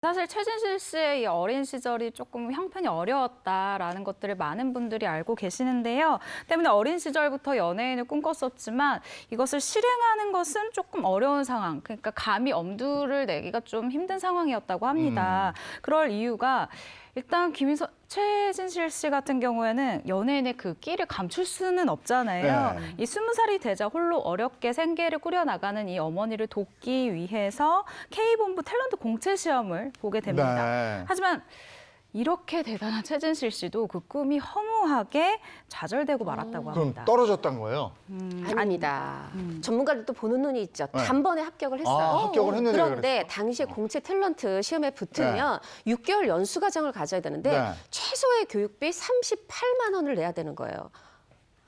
사실 최진실 씨의 이 어린 시절이 조금 형편이 어려웠다라는 것들을 많은 분들이 알고 계시는데요. 때문에 어린 시절부터 연예인을 꿈꿨었지만 이것을 실행하는 것은 조금 어려운 상황. 그러니까 감히 엄두를 내기가 좀 힘든 상황이었다고 합니다. 그럴 이유가 일단 최진실 씨 같은 경우에는 연예인의 그 끼를 감출 수는 없잖아요. 네. 이 20살이 되자 홀로 어렵게 생계를 꾸려나가는 이 어머니를 돕기 위해서 K본부 탤런트 공채 시험을 보게 됩니다. 네. 하지만 이렇게 대단한 최진실 씨도 그 꿈이 허무하게 좌절되고 말았다고 그럼 합니다. 떨어졌던 거예요? 아닙니다. 전문가들도 보는 눈이 있죠. 네. 단번에 합격을 했어요. 합격을 했는데 그런데 당시에 공채 탤런트 시험에 붙으면 6개월 연수 과정을 가져야 되는데 네. 최소의 교육비 38만 원을 내야 되는 거예요.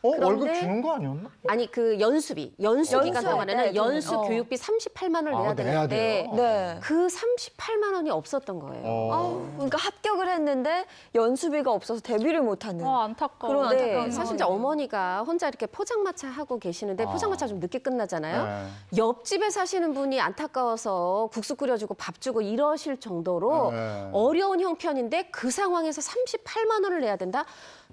그런데- 월급 주는 거 아니었나? 아니 그 연수 기간 동안에는 때 연수 어. 교육비 38만 원을 내야 내야 되는데 돼요? 네. 그 38만 원이 없었던 거예요. 그러니까 합격을 했는데 연수비가 없어서 데뷔를 못하는. 안타까워. 그런 네, 안타까운 사실 이제 어머니가 혼자 이렇게 포장마차 하고 계시는데 포장마차 좀 늦게 끝나잖아요. 네. 옆집에 사시는 분이 안타까워서 국수 끓여주고 밥 주고 이러실 정도로 네. 어려운 형편인데 그 상황에서 38만 원을 내야 된다?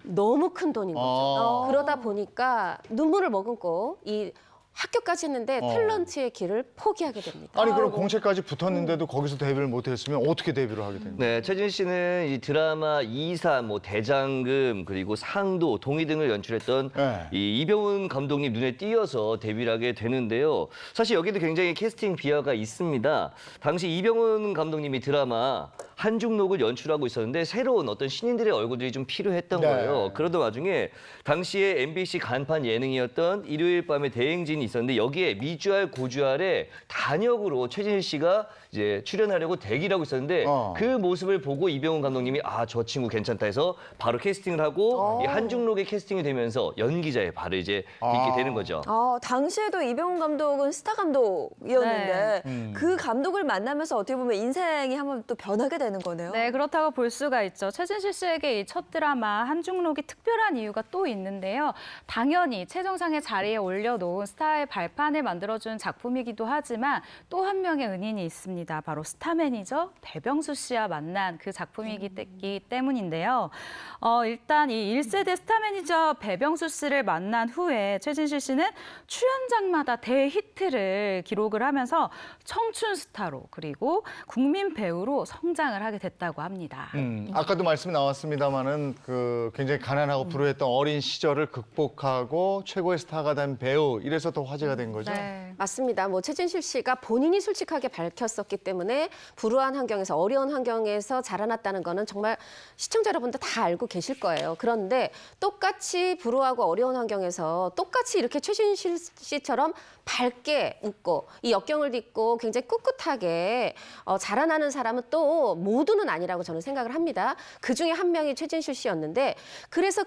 너무 큰 돈인 거죠. 그러다 보니까 눈물을 머금고 이 학교까지 했는데 탤런트의 길을 포기하게 됩니다. 아니 그럼 공채까지 붙었는데도 거기서 데뷔를 못했으면 어떻게 데뷔를 하게 된 거예요? 네, 최진 씨는 이 드라마 2사, 대장금, 그리고 상도, 동의 등을 연출했던 네. 이 이병훈 감독님 눈에 띄어서 데뷔를 하게 되는데요. 사실 여기도 굉장히 캐스팅 비하가 있습니다. 당시 이병훈 감독님이 드라마 한중록을 연출하고 있었는데 새로운 어떤 신인들의 얼굴들이 좀 필요했던 네. 거예요. 그러던 와중에 당시에 MBC 간판 예능이었던 일요일 밤의 대행진이 있었는데 여기에 미주알 고주알의 단역으로 최진실 씨가 이제 출연하려고 대기를 하고 있었는데 그 모습을 보고 이병훈 감독님이 저 친구 괜찮다 해서 바로 캐스팅을 하고 이 한중록에 캐스팅이 되면서 연기자의 발을 이제 딛게 되는 거죠. 당시에도 이병훈 감독은 스타 감독이었는데 네. 그 감독을 만나면서 어떻게 보면 인생이 한번 또 변하게 되는 거네요. 네, 그렇다고 볼 수가 있죠. 최진실 씨에게 이 첫 드라마 한중록이 특별한 이유가 또 있는데요. 당연히 최정상의 자리에 올려놓은 스타의 발판을 만들어준 작품이기도 하지만 또 한 명의 은인이 있습니다. 바로 스타 매니저 배병수 씨와 만난 그 작품이기 때문인데요. 일단 이 1세대 스타 매니저 배병수 씨를 만난 후에 최진실 씨는 출연작마다 대히트를 기록을 하면서 청춘 스타로 그리고 국민 배우로 성장을 하게 됐다고 합니다. 아까도 말씀이 나왔습니다마는 그 굉장히 가난하고 불우했던 어린 시절을 극복하고 최고의 스타가 된 배우 이래서 더 화제가 된 거죠. 네. 맞습니다. 최진실 씨가 본인이 솔직하게 밝혔었기 때문에 불우한 환경에서 어려운 환경에서 자라났다는 거는 정말 시청자 여러분들 다 알고 계실 거예요. 그런데 똑같이 불우하고 어려운 환경에서 똑같이 이렇게 최진실 씨처럼 밝게 웃고 이 역경을 딛고 굉장히 꿋꿋하게 자라나는 사람은 또 모두는 아니라고 저는 생각을 합니다. 그중에 한 명이 최진실 씨였는데 그래서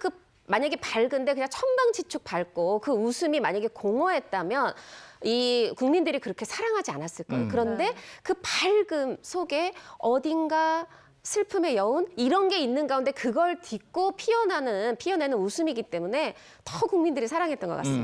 만약에 밝은데 그냥 천방지축 밝고 그 웃음이 만약에 공허했다면 이 국민들이 그렇게 사랑하지 않았을 거예요. 그런데 그 밝음 속에 어딘가 슬픔의 여운 이런 게 있는 가운데 그걸 딛고 피어내는 웃음이기 때문에 더 국민들이 사랑했던 것 같습니다.